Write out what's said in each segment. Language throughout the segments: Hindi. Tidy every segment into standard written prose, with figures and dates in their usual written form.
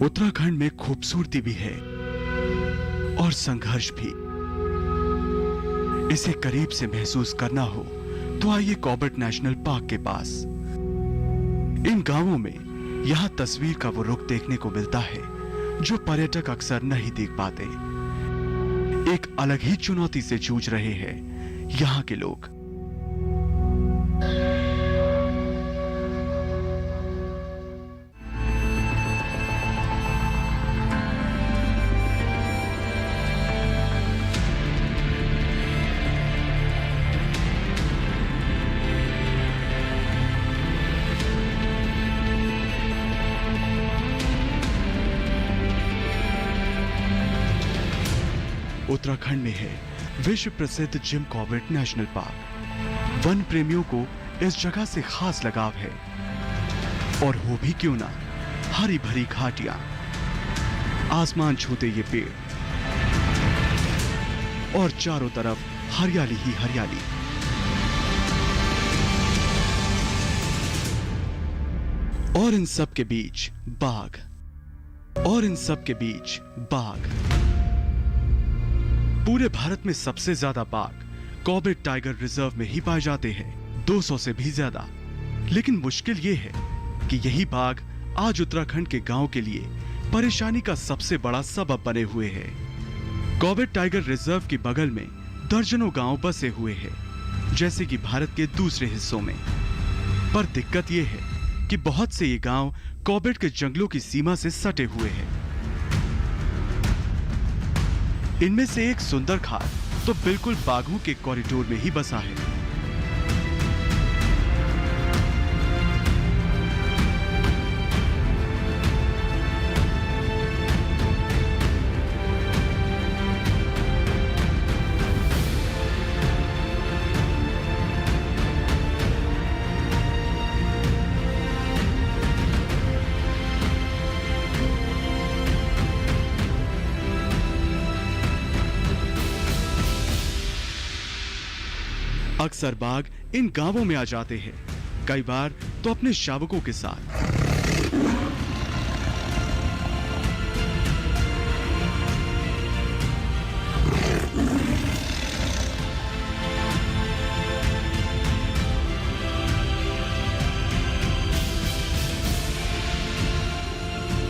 उत्तराखंड में खूबसूरती भी है और संघर्ष भी। इसे करीब से महसूस करना हो तो आइए कॉर्बेट नेशनल पार्क के पास। इन गांवों में यहां तस्वीर का वो रुख देखने को मिलता है जो पर्यटक अक्सर नहीं देख पाते। एक अलग ही चुनौती से जूझ रहे हैं यहां के लोग। उत्तराखंड में है विश्व प्रसिद्ध Jim Corbett national park. One प्रेमियों को इस जगह से खास लगाव है और हो भी क्यों ना, हरी भरी घाटियां, आसमान छूते ये पेड़ और चारों तरफ हरियाली ही हरियाली। और इन सब के बीच बाघ, और इन सब के बीच बाघ। पूरे भारत में सबसे ज्यादा बाघ कॉर्बेट टाइगर रिजर्व में ही पाए जाते हैं, 200 से भी ज्यादा। लेकिन मुश्किल यह है कि यही बाघ आज उत्तराखंड के गांव के लिए परेशानी का सबसे बड़ा सबब बने हुए हैं। कॉर्बेट टाइगर रिजर्व के बगल में दर्जनों गांव बसे हुए हैं, जैसे कि भारत के दूसरे हिस्सों में। पर दिक्कत यह है कि बहुत से ये गांव कॉर्बेट के जंगलों की सीमा से सटे हुए हैं। इनमें से एक सुंदर खाल तो बिल्कुल बाघों के कॉरिडोर में ही बसा है। अक्सर बाघ इन गांवों में आ जाते हैं, कई बार तो अपने शावकों के साथ।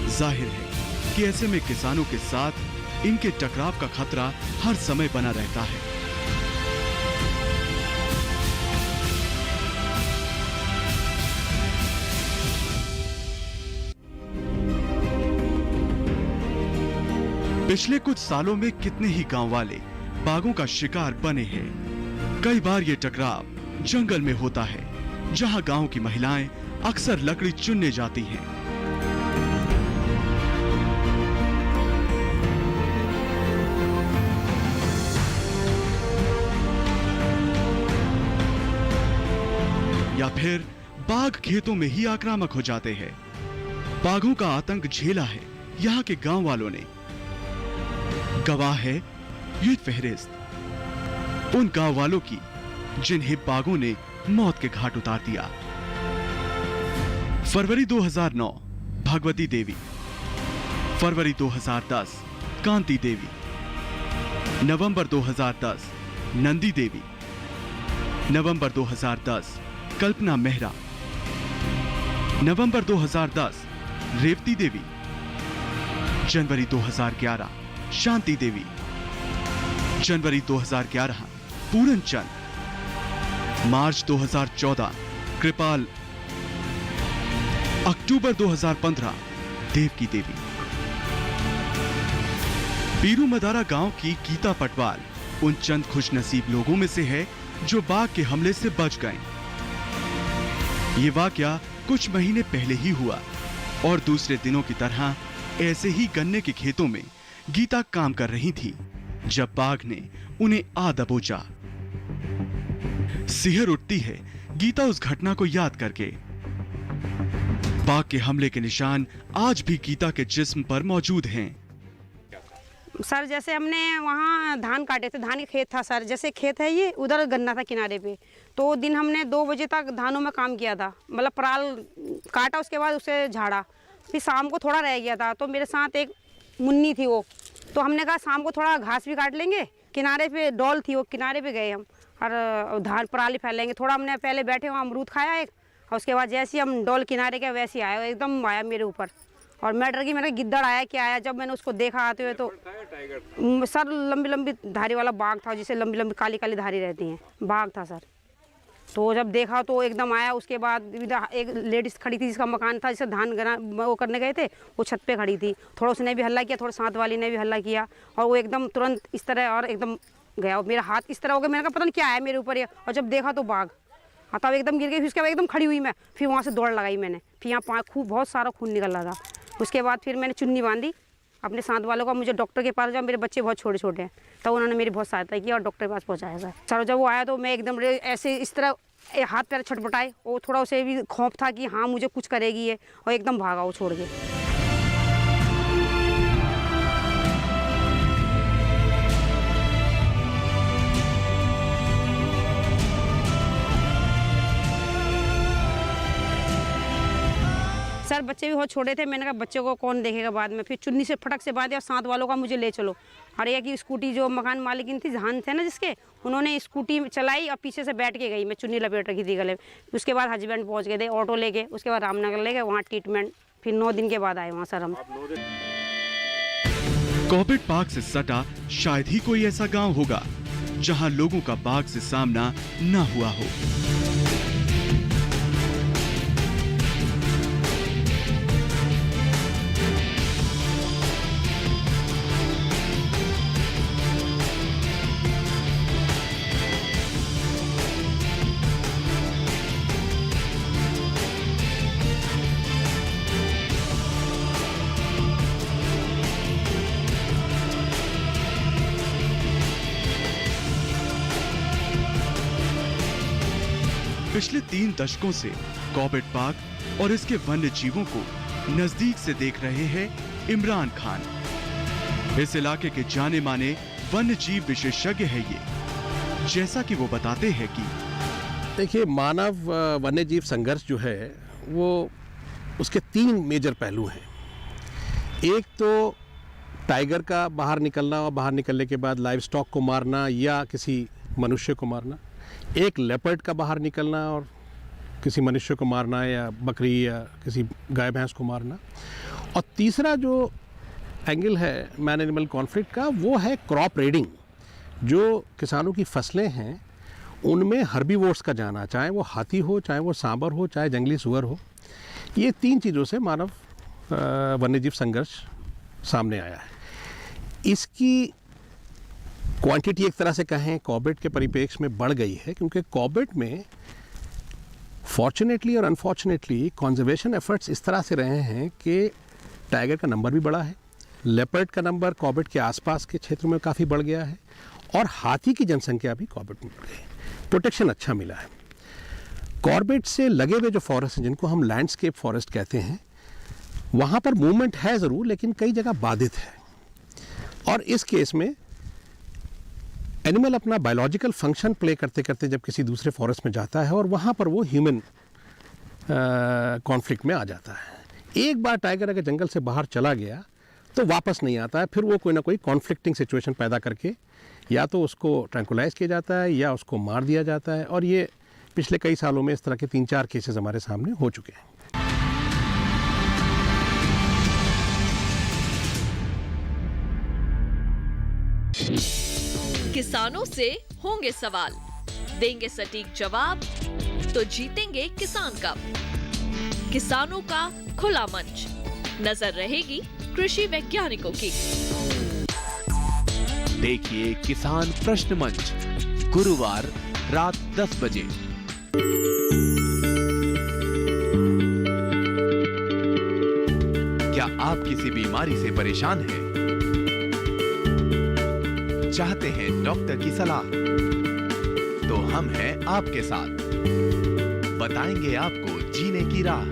जाहिर है कि ऐसे में किसानों के साथ इनके टकराव का खतरा हर समय बना रहता है। पिछले कुछ सालों में कितने ही गांव वाले बाघों का शिकार बने हैं। कई बार ये टकराव जंगल में होता है, जहां गांव की महिलाएं अक्सर लकड़ी चुनने जाती हैं। या फिर बाघ खेतों में ही आक्रामक हो जाते हैं। बाघों का आतंक झेला है यहाँ के गांव वालों ने। गवाह है ये फहरिस्त उन गांव वालों की जिन्हें बाघों ने मौत के घाट उतार दिया। फरवरी 2009 भगवती देवी, फरवरी 2010 कांति देवी, नवंबर 2010 नंदी देवी, नवंबर 2010 कल्पना मेहरा, नवंबर 2010 रेवती देवी, जनवरी 2011 शांति देवी, जनवरी 2011 पूरन चंद, मार्च 2014 कृपाल, अक्टूबर 2015 देवकी देवी। पीरू मदारा गांव की गीता पटवाल उन चंद खुशनसीब लोगों में से है जो बाघ के हमले से बच गए। ये वाकया कुछ महीने पहले ही हुआ और दूसरे दिनों की तरह ऐसे ही गन्ने के खेतों में गीता काम कर रही थी जब बाघ ने उन्हें आ दबोचा। सिहर उठती है गीता उस घटना को याद करके। बाघ के हमले के निशान आज भी गीता के जिस्म पर मौजूद हैं। सर जैसे हमने वहाँ धान काटे थे, धान के खेत था सर, जैसे खेत है ये, उधर गन्ना था किनारे पे। तो दिन हमने 2 बजे तक धानों में काम किया था, मतलब पराल काटा, उसके बाद उसे झाड़ा। फिर शाम को थोड़ा रह गया था, तो मेरे साथ एक मुन्नी थी वो, तो हमने कहा शाम को थोड़ा घास भी काट लेंगे, किनारे पे डॉल थी वो, किनारे पे गए हम और धान पराली फैलेंगे। थोड़ा हमने पहले बैठे वहाँ अमरूद खाया एक, और उसके बाद जैसे ही हम डॉल किनारे गए वैसे ही आया, एकदम आया मेरे ऊपर और मैं डर गई, मैंने गिद्दड़ आया क्या आया। जब मैंने उसको देखा आते हुए तो सर लंबी लंबी धारी वाला बाघ था, जिसे लंबी लंबी काली काली धारी रहती हैं, बाघ था सर। तो जब देखा तो एकदम आया। उसके बाद एक लेडीज़ खड़ी थी जिसका मकान था, जिसे धान वो करने गए थे, वो छत पे खड़ी थी। थोड़ा उसने भी हल्ला किया, थोड़ा साथ वाली ने भी हल्ला किया और वो एकदम तुरंत इस तरह और एकदम गया। और मेरा हाथ इस तरह हो गया, मैंने कहा पता नहीं क्या है मेरे ऊपर ये, और जब देखा तो बाघ। हाँ तब एकदम गिर गई, फिर उसके बाद एकदम खड़ी हुई मैं, फिर वहाँ से दौड़ लगाई मैंने, फिर यहाँ खूब बहुत सारा खून निकल रहा था। उसके बाद फिर मैंने चुन्नी बांधी अपने साथ वालों का, मुझे डॉक्टर के पास जाओ, मेरे बच्चे बहुत छोटे छोटे हैं, तब उन्होंने मेरी बहुत सहायता की और डॉक्टर के पास पहुँचाया सर। जब वो आया तो मैं एकदम ऐसे इस तरह हाथ पैर छटपटाए, वो थोड़ा उसे भी खौफ था कि हाँ मुझे कुछ करेगी ये, और एकदम भागा वो छोड़ के। सर बच्चे भी बहुत छोटे थे, मैंने कहा बच्चों को कौन देखेगा बाद में, फिर चुन्नी से फटक से बांधे और साथ वालों का मुझे ले चलो। और यह कि स्कूटी जो मकान मालिकिन थी, धान थे ना जिसके, उन्होंने स्कूटी चलाई और पीछे से बैठ के गई, मैं चुन्नी लपेट रखी थी गले। उसके बाद हस्बैंड पहुंच गए थे, ऑटो लेके, उसके बाद रामनगर ले गए, वहाँ ट्रीटमेंट, फिर 9 दिन के बाद आए वहाँ सर हम। कॉर्बेट पार्क से सटा शायद ही कोई ऐसा गांव होगा जहां लोगों का बाघ से सामना न हुआ हो। पिछले 3 दशकों से कॉर्बेट पार्क और इसके वन्य जीवों को नजदीक से देख रहे हैं इमरान खान। इस इलाके के जाने माने वन्य जीव विशेषज्ञ है ये। जैसा कि वो बताते हैं कि देखिए, मानव वन्य जीव संघर्ष जो है वो उसके 3 मेजर पहलू हैं। एक तो टाइगर का बाहर निकलना और बाहर निकलने के बाद लाइव स्टॉक को मारना या किसी मनुष्य को मारना। एक लेपर्ड का बाहर निकलना और किसी मनुष्य को मारना या बकरी या किसी गाय भैंस को मारना। और तीसरा जो एंगल है मैन एनिमल कॉन्फ्लिक्ट का, वो है क्रॉप रेडिंग। जो किसानों की फसलें हैं उनमें हर्बीवोर्स का जाना, चाहे वो हाथी हो, चाहे वो सांबर हो, चाहे जंगली सुअर हो। ये 3 चीज़ों से मानव वन्यजीव संघर्ष सामने आया है। इसकी क्वांटिटी एक तरह से कहें कॉर्बेट के परिप्रेक्ष्य में बढ़ गई है, क्योंकि कॉर्बेट में फॉर्चुनेटली और अनफॉर्चुनेटली कंजर्वेशन एफर्ट्स इस तरह से रहे हैं कि टाइगर का नंबर भी बढ़ा है, लेपर्ड का नंबर कॉर्बेट के आसपास के क्षेत्र में काफ़ी बढ़ गया है और हाथी की जनसंख्या भी कॉर्बेट में बढ़ गई है। प्रोटेक्शन अच्छा मिला है। कॉर्बेट से लगे हुए जो फॉरेस्ट हैं, जिनको हम लैंडस्केप फॉरेस्ट कहते हैं, वहाँ पर मूवमेंट है ज़रूर, लेकिन कई जगह बाधित है। और इस केस में एनिमल अपना बायोलॉजिकल फंक्शन प्ले करते करते जब किसी दूसरे फॉरेस्ट में जाता है और वहाँ पर वो ह्यूमन कॉन्फ्लिक्ट में आ जाता है। एक बार टाइगर अगर जंगल से बाहर चला गया तो वापस नहीं आता है, फिर वो कोई ना कोई कॉन्फ्लिक्टिंग सिचुएशन पैदा करके या तो उसको ट्रैंकुलाइज किया जाता है या उसको मार दिया जाता है। और ये पिछले कई सालों में इस तरह के 3-4 केसेस हमारे सामने हो चुके हैं। किसानों से होंगे सवाल, देंगे सटीक जवाब, तो जीतेंगे किसान कप। किसानों का खुला मंच, नजर रहेगी कृषि वैज्ञानिकों की। देखिए किसान प्रश्न मंच, गुरुवार रात 10 बजे। क्या आप किसी बीमारी से परेशान हैं? चाहते हैं डॉक्टर की सलाह? तो हम हैं आपके साथ, बताएंगे आपको जीने की राह।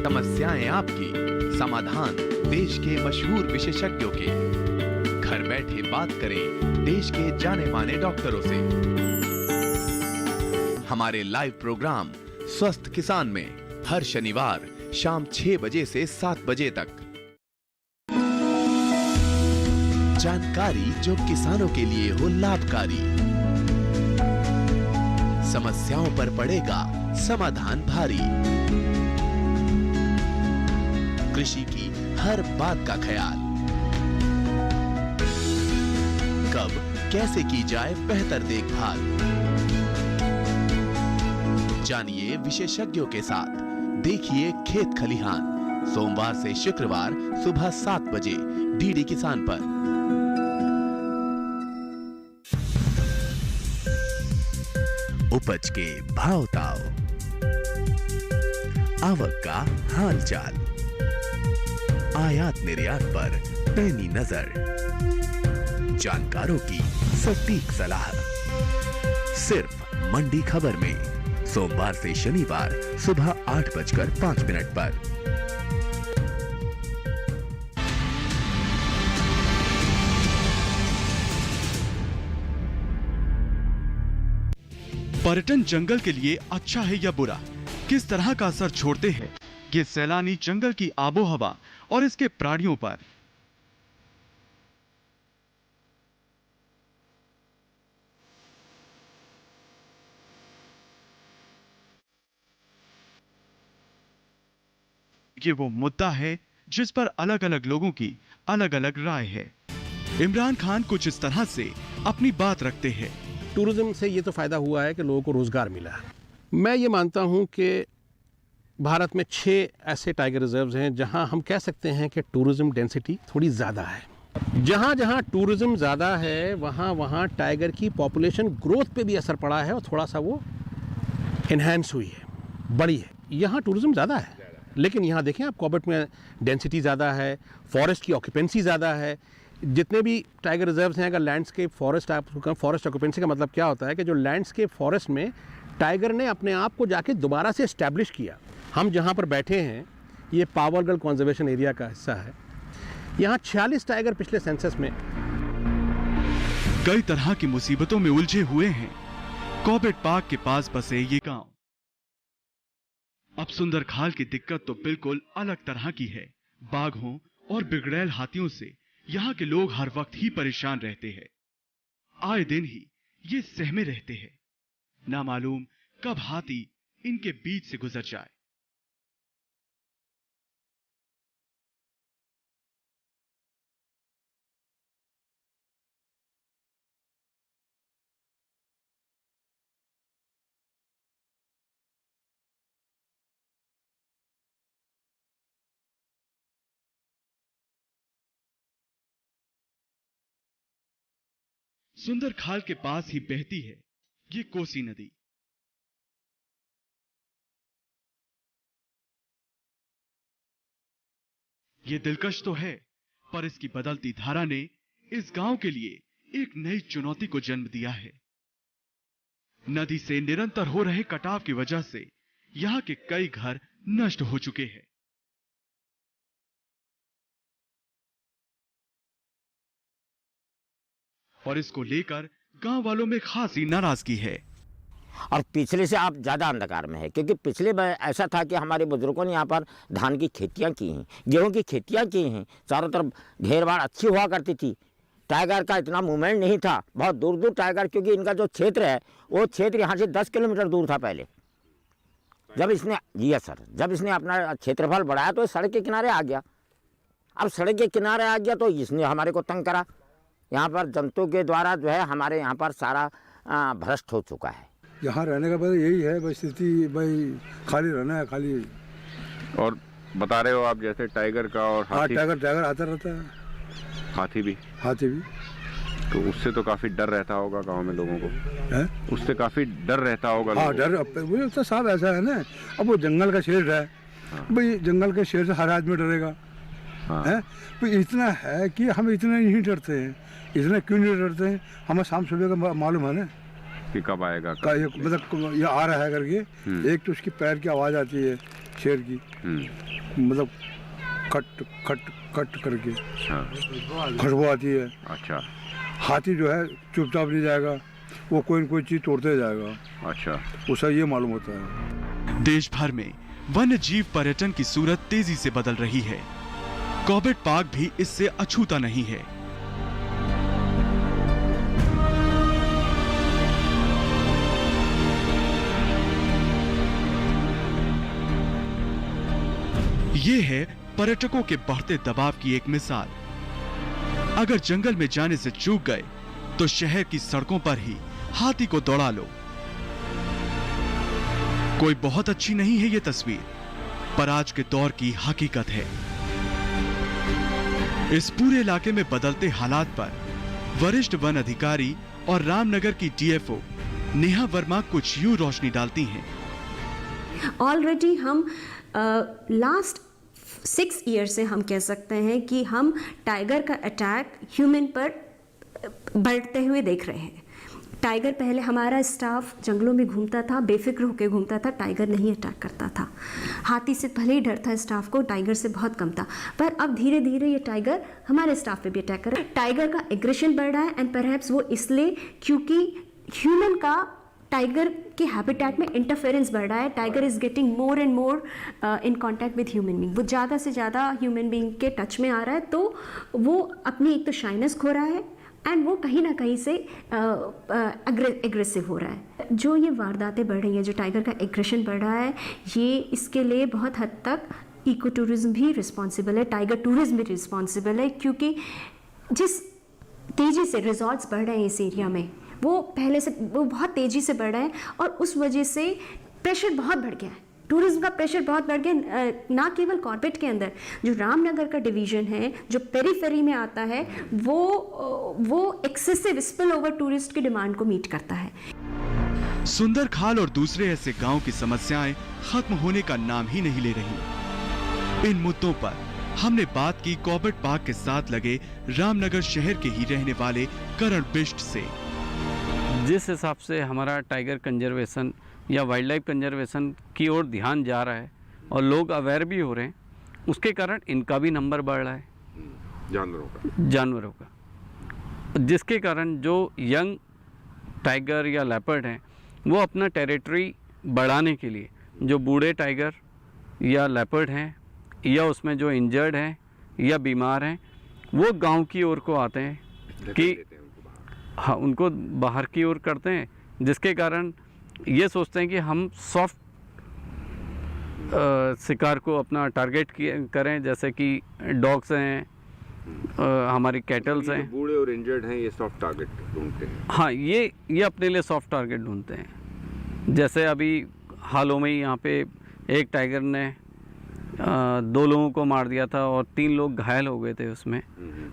समस्याएं आपकी, समाधान देश के मशहूर विशेषज्ञों के। घर बैठे बात करें देश के जाने माने डॉक्टरों से। हमारे लाइव प्रोग्राम स्वस्थ किसान में हर शनिवार शाम 6 बजे से 7 बजे तक। जानकारी जो किसानों के लिए हो लाभकारी, समस्याओं पर पड़ेगा समाधान भारी, कृषि की हर बात का ख्याल, कब कैसे की जाए बेहतर देखभाल। जानिए विशेषज्ञों के साथ, देखिए खेत खलिहान, सोमवार से शुक्रवार सुबह 7 बजे डीडी किसान पर। उपज के भाव ताव, आवक का हाल चाल, आयात निर्यात पर पैनी नजर, जानकारों की सटीक सलाह, सिर्फ मंडी खबर में सोमवार से शनिवार सुबह 8:05 पर। पर्यटन जंगल के लिए अच्छा है या बुरा, किस तरह का असर छोड़ते हैं ये सैलानी जंगल की आबोहवा और इसके प्राणियों पर। ये वो मुद्दा है जिस पर अलग अलग लोगों की अलग अलग राय है। इमरान खान कुछ इस तरह से अपनी बात रखते हैं। टूरिज्म से ये तो फ़ायदा हुआ है कि लोगों को रोज़गार मिला है। मैं ये मानता हूँ कि भारत में 6 ऐसे टाइगर रिजर्व्स हैं जहाँ हम कह सकते हैं कि टूरिज्म डेंसिटी थोड़ी ज़्यादा है। जहाँ जहाँ टूरिज्म ज़्यादा है वहाँ वहाँ टाइगर की पॉपुलेशन ग्रोथ पे भी असर पड़ा है और थोड़ा सा वो इन्हेंस हुई है, बड़ी है। यहाँ टूरिज्म ज़्यादा है, लेकिन यहाँ देखें आप, कॉर्बेट में डेंसिटी ज़्यादा है, फॉरेस्ट की ऑक्यूपेंसी ज़्यादा है। जितने भी टाइगर रिजर्व्स हैं, अगर लैंडस्केप फॉरेस्ट, आप फॉरेस्ट ऑक्यूपेंसी का मतलब क्या होता है कि जो लैंडस्केप फॉरेस्ट में टाइगर ने अपने आप को जाके दोबारा से इस्टेब्लिश किया। हम जहाँ पर बैठे हैं ये पावरगढ़ कंजर्वेशन एरिया का हिस्सा है। यहाँ 46 टाइगर पिछले सेंसस में। कई तरह की मुसीबतों में उलझे हुए हैं कॉर्बेट पार्क के पास बसे ये गांव। अब सुंदर खाल की दिक्कत तो बिल्कुल अलग तरह की है। बाघों और बिगड़ैल हाथियों से यहाँ के लोग हर वक्त ही परेशान रहते हैं। आए दिन ही ये सहमे रहते हैं, ना मालूम कब हाथी इनके बीच से गुजर जाए। सुंदर खाल के पास ही बहती है ये कोसी नदी। ये दिलकश तो है, पर इसकी बदलती धारा ने इस गांव के लिए एक नई चुनौती को जन्म दिया है। नदी से निरंतर हो रहे कटाव की वजह से यहां के कई घर नष्ट हो चुके हैं। और इसको लेकर गांव वालों में खासी नाराजगी है। और पिछले से आप ज़्यादा अंधकार में है, क्योंकि पिछले बार ऐसा था कि हमारे बुजुर्गों ने यहाँ पर धान की खेतियाँ की हैं, गेहूं की खेतियाँ की हैं, चारों तरफ घेरबाड़ अच्छी हुआ करती थी। टाइगर का इतना मूवमेंट नहीं था, बहुत दूर दूर टाइगर, क्योंकि इनका जो क्षेत्र है वो क्षेत्र यहाँ से 10 किलोमीटर दूर था पहले। जब इसने, जी सर, जब इसने अपना क्षेत्रफल बढ़ाया तो सड़क के किनारे आ गया। अब सड़क के किनारे आ गया तो इसने हमारे को तंग करा। यहाँ पर जंतु के द्वारा जो है हमारे यहाँ पर सारा भ्रष्ट हो चुका है। यहाँ रहने का बस यही है, बस स्थिति भाई खाली रहना है, खाली। और बता रहे हो आप जैसे टाइगर का और हाथी। टाइगर आता रहता है, हाथी भी। तो उससे तो काफी डर रहता होगा गांव में लोगों को, है? उससे काफी डर रहता होगा। हाँ, डर वो तो साहब ऐसा है ना, अब वो जंगल का शेर है। हाँ। भाई जंगल के शेर से हर आदमी डरेगा। हाँ। है तो इतना है कि हम इतना नहीं डरते हैं। इतना क्यों नहीं डरते हैं, हमें शाम सुबह का मालूम है ना कि कब आएगा, मतलब ये आ रहा है करके। एक तो उसकी पैर की आवाज़ आती है शेर की, मतलब कट कट कट करके खुशबू आती है। अच्छा। हाथी जो है चुपचाप नहीं जाएगा, वो कोई न कोई चीज़ तोड़ते जाएगा। अच्छा, उसे ये मालूम होता है। देश भर में वन्य जीव पर्यटन की सूरत तेजी से बदल रही है। कॉर्बेट पार्क भी इससे अछूता नहीं है। ये है पर्यटकों के बढ़ते दबाव की एक मिसाल। अगर जंगल में जाने से चूक गए तो शहर की सड़कों पर ही हाथी को दौड़ा लो। कोई बहुत अच्छी नहीं है ये तस्वीर, पर आज के दौर की हकीकत है। इस पूरे इलाके में बदलते हालात पर वरिष्ठ वन अधिकारी और रामनगर की डीएफओ नेहा वर्मा कुछ यूं रोशनी डालती हैं। ऑलरेडी हम लास्ट 6 ईयर से हम कह सकते हैं कि हम टाइगर का अटैक ह्यूमन पर बढ़ते हुए देख रहे हैं। टाइगर पहले हमारा स्टाफ जंगलों में घूमता था, बेफिक्र होकर घूमता था, टाइगर नहीं अटैक करता था। हाथी से भले ही डर था स्टाफ को, टाइगर से बहुत कम था। पर अब धीरे धीरे ये टाइगर हमारे स्टाफ पे भी अटैक कर रहा है। टाइगर का एग्रेशन बढ़ रहा है एंड परहैप्स वो इसलिए क्योंकि ह्यूमन का टाइगर के हैबिटेट में इंटरफेरेंस बढ़ रहा है। Tiger is getting more and more in contact with human being. वो ज़्यादा से ज़्यादा ह्यूमन बींग के टच में आ रहा है, तो वो अपनी एक तो शाइनेस खो रहा है एंड वो कहीं ना कहीं से एग्रेसिव हो रहा है। जो ये वारदातें बढ़ रही हैं, जो टाइगर का एग्रेशन बढ़ रहा है, ये इसके लिए बहुत हद तक इको टूरिज्म भी रिस्पॉन्सिबल है, टाइगर टूरिज्म भी रिस्पॉन्सिबल है। क्योंकि जिस तेज़ी से रिजॉर्ट्स बढ़ रहे हैं इस एरिया में, वो पहले से वो बहुत तेज़ी से बढ़ रहे हैं और उस वजह से प्रेशर बहुत बढ़ गया है। टूरिज्म का प्रेशर बहुत बढ़ गया, ना केवल कॉर्बेट के अंदर, जो रामनगर का डिवीज़न है, जो पेरीफेरी में आता है, वो एक्सेसिव स्पिल ओवर टूरिस्ट की डिमांड को मीट करता है। सुंदर खाल और दूसरे ऐसे गांव की समस्याएं खत्म होने का नाम ही नहीं ले रही। इन मुद्दों पर हमने बात की कॉर्बेट पार्क के साथ लगे रामनगर शहर के ही रहने वाले करण बिष्ट से। जिस हिसाब से हमारा टाइगर कंजर्वेशन या वाइल्ड लाइफ कंजर्वेशन की ओर ध्यान जा रहा है और लोग अवेयर भी हो रहे हैं, उसके कारण इनका भी नंबर बढ़ रहा है, जानवरों का, जिसके कारण जो यंग टाइगर या लेपर्ड हैं वो अपना टेरिटरी बढ़ाने के लिए, जो बूढ़े टाइगर या लेपर्ड हैं या उसमें जो इंजर्ड हैं या बीमार हैं, वो गांव की ओर को आते हैं कि हाँ, उनको बाहर की ओर करते हैं, जिसके कारण ये सोचते हैं कि हम सॉफ्ट शिकार को अपना टारगेट करें, जैसे कि डॉग्स हैं, हमारी कैटल्स हैं। बूढ़े और इंजर्ड हैं, ये सॉफ्ट टारगेट ढूंढते हैं। हाँ, ये अपने लिए सॉफ्ट टारगेट ढूंढते हैं। जैसे अभी हालों में ही यहाँ पे एक टाइगर ने 2 लोगों को मार दिया था और 3 लोग घायल हो गए थे उसमें।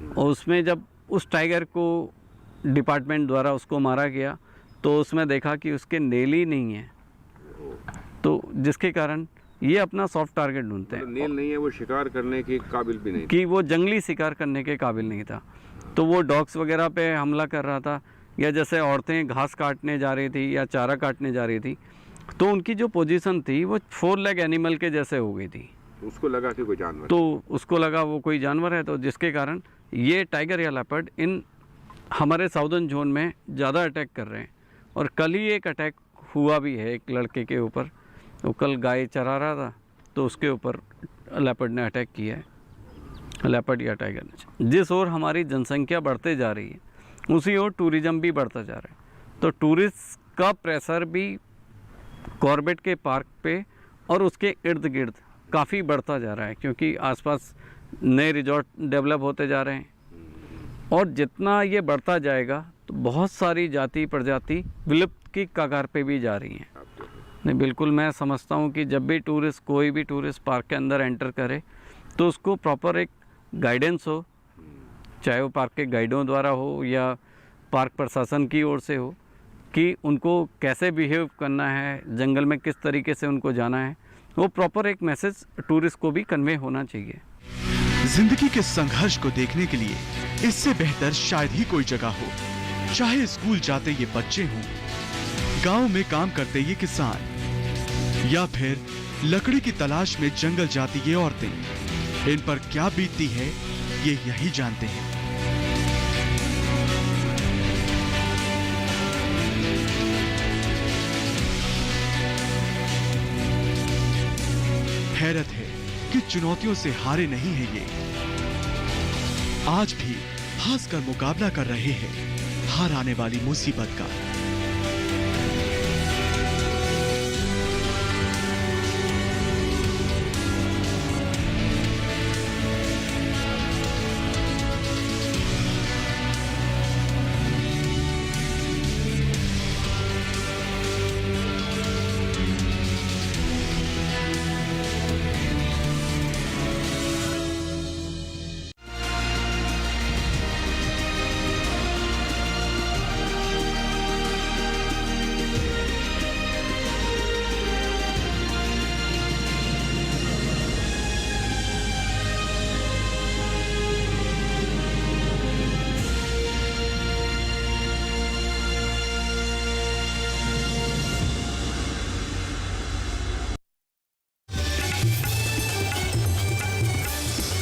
और उसमें जब उस टाइगर को डिपार्टमेंट द्वारा उसको मारा गया तो उसमें देखा कि उसके नेल ही नहीं है, तो जिसके कारण ये अपना सॉफ्ट टारगेट ढूंढते हैं। नेल नहीं है, वो शिकार करने के काबिल भी नहीं, कि वो जंगली शिकार करने के काबिल नहीं था, तो वो डॉग्स वगैरह पे हमला कर रहा था। या जैसे औरतें घास काटने जा रही थी या चारा काटने जा रही थी, तो उनकी जो पोजीशन थी वो 4 लेग एनिमल के जैसे हो गई थी। उसको लगा कि कोई जानवर, तो उसको लगा वो कोई जानवर है, तो जिसके कारण ये टाइगर या लेपर्ड इन हमारे साउदर्न जोन में ज़्यादा अटैक कर रहे हैं। और कल ही एक अटैक हुआ भी है एक लड़के के ऊपर, वो कल गाय चरा रहा था तो उसके ऊपर लेपर्ड ने अटैक किया है, लेपर्ड या टाइगर ने। जिस ओर हमारी जनसंख्या बढ़ते जा रही है उसी ओर टूरिज़्म भी बढ़ता जा रहा है, तो टूरिस्ट का प्रेशर भी कॉर्बेट के पार्क पे और उसके इर्द गिर्द काफ़ी बढ़ता जा रहा है, क्योंकि आसपास नए रिजॉर्ट डेवलप होते जा रहे हैं। और जितना ये बढ़ता जाएगा तो बहुत सारी जाति प्रजाति विलुप्त की कगार पे भी जा रही हैं। नहीं, बिल्कुल मैं समझता हूँ कि जब भी टूरिस्ट, कोई भी टूरिस्ट पार्क के अंदर एंटर करे तो उसको प्रॉपर एक गाइडेंस हो, चाहे वो पार्क के गाइडों द्वारा हो या पार्क प्रशासन की ओर से हो, कि उनको कैसे बिहेव करना है, जंगल में किस तरीके से उनको जाना है, वो प्रॉपर एक मैसेज टूरिस्ट को भी कन्वे होना चाहिए। जिंदगी के संघर्ष को देखने के लिए इससे बेहतर शायद ही कोई जगह हो। चाहे स्कूल जाते ये बच्चे हों, गांव में काम करते ये किसान, या फिर लकड़ी की तलाश में जंगल जाती ये औरतें, इन पर क्या बीतती है ये यही जानते हैं। चुनौतियों से हारे नहीं हैं ये। आज भी हंस कर मुकाबला कर रहे हैं हर आने वाली मुसीबत का।